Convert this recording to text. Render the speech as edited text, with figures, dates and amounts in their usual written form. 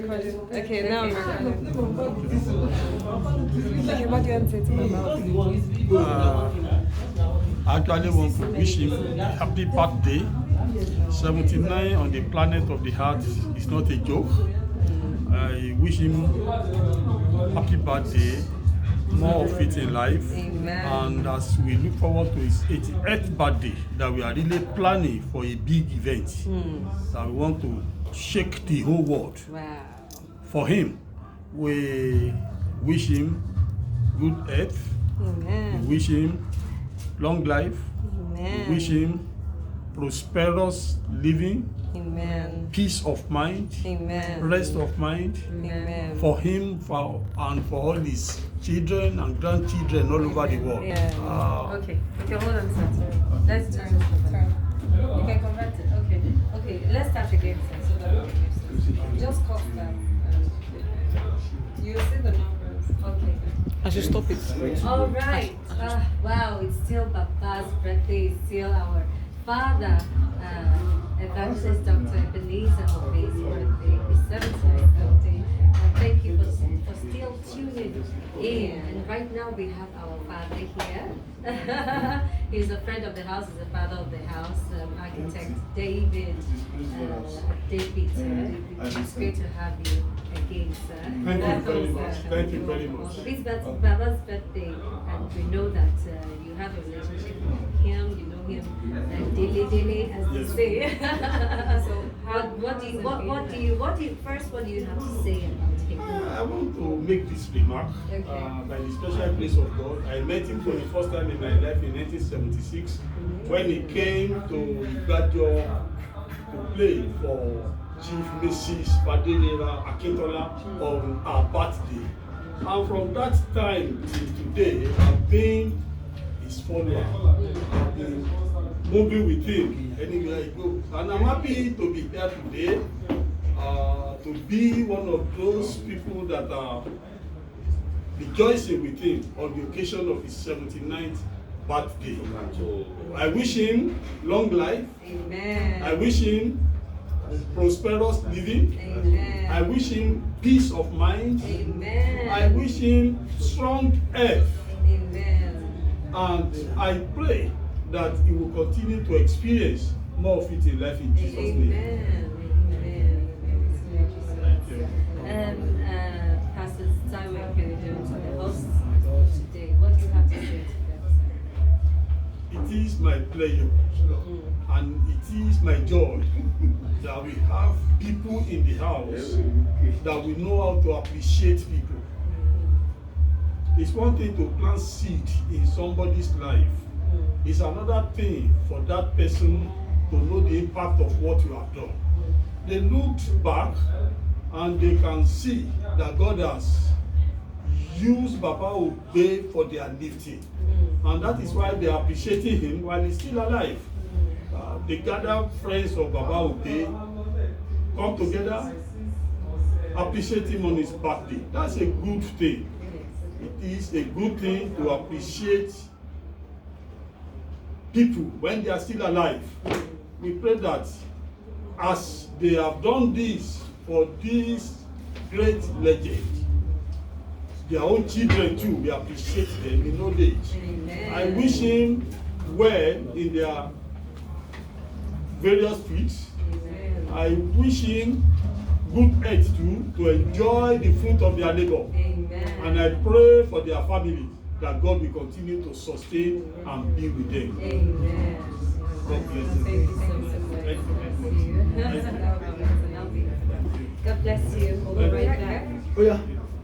recording. Okay, now I'm recording. Okay, what do you want to say to my I actually want to wish him a happy birthday. 79 on the planet of the heart is not a joke. I wish him happy birthday, more of it in life. Amen. And as we look forward to his 88th birthday, that we are really planning for a big event. That we want to shake the whole world. Wow. For him, we wish him good health. Amen. We wish him long life. Amen. We wish him prosperous living, Amen. peace of mind, Amen. rest of mind, Amen. for him and for all his children and grandchildren all over the world. Yeah. Okay, hold on, sir. Let's turn. You can convert it. Okay, let's start again, sir. So that we can just cough that. You see the numbers. Okay. I should stop it. All right. Wow, it's still Papa's birthday. It's still our father, Evangelist Dr. Ebenezer Obey's birthday. His 70th birthday. Thank you for still tuning in. And right now we have our father here. He's a friend of the house. He's a father of the house, architect David. It's great to have you again, sir. Thank you very much. Thank you very much. It's Baba's birthday, and we know that you have a relationship with him. You know him daily, as they say. So, what do you have to say about him? I want to make this remark by the special grace of God. I met him for the first time in my life in 1976 when he came to Ibadan to play for Chief Mrs. Fadenera Akintola on her birthday. And from that time till today, I've been his follower. I've been moving with him anywhere I go. And I'm happy to be here today, to be one of those people that are rejoicing with him on the occasion of his 79th birthday. So I wish him long life. Amen. I wish him prosperous living. Amen. I wish him peace of mind. Amen. I wish him strong health. Amen. And I pray that he will continue to experience more of it in life in Jesus' name. Amen. Pastor Taiwo Kennedy, the host today, what do you have to say to them? It is my pleasure and it is my joy that we have people in the house that we know how to appreciate people. It's one thing to plant seed in somebody's life. It's another thing for that person to know the impact of what you have done. They looked back and they can see that God has used Baba Obey for their lifting. And that is why they are appreciating him while he's still alive. They gather friends of Baba Obey, come together, appreciate him on his birthday. That's a good thing. It is a good thing to appreciate people when they are still alive. We pray that as they have done this for this great legend, their own children too, we appreciate them in old age. Amen. I wish him well in their various fields. Amen. I wish him good health too, to enjoy the fruit of their labor. Amen. And I pray for their family that God will continue to sustain and be with them. Amen. God bless you. Thank you so much. Thank you. God bless you. We'll be right back. Oh yeah.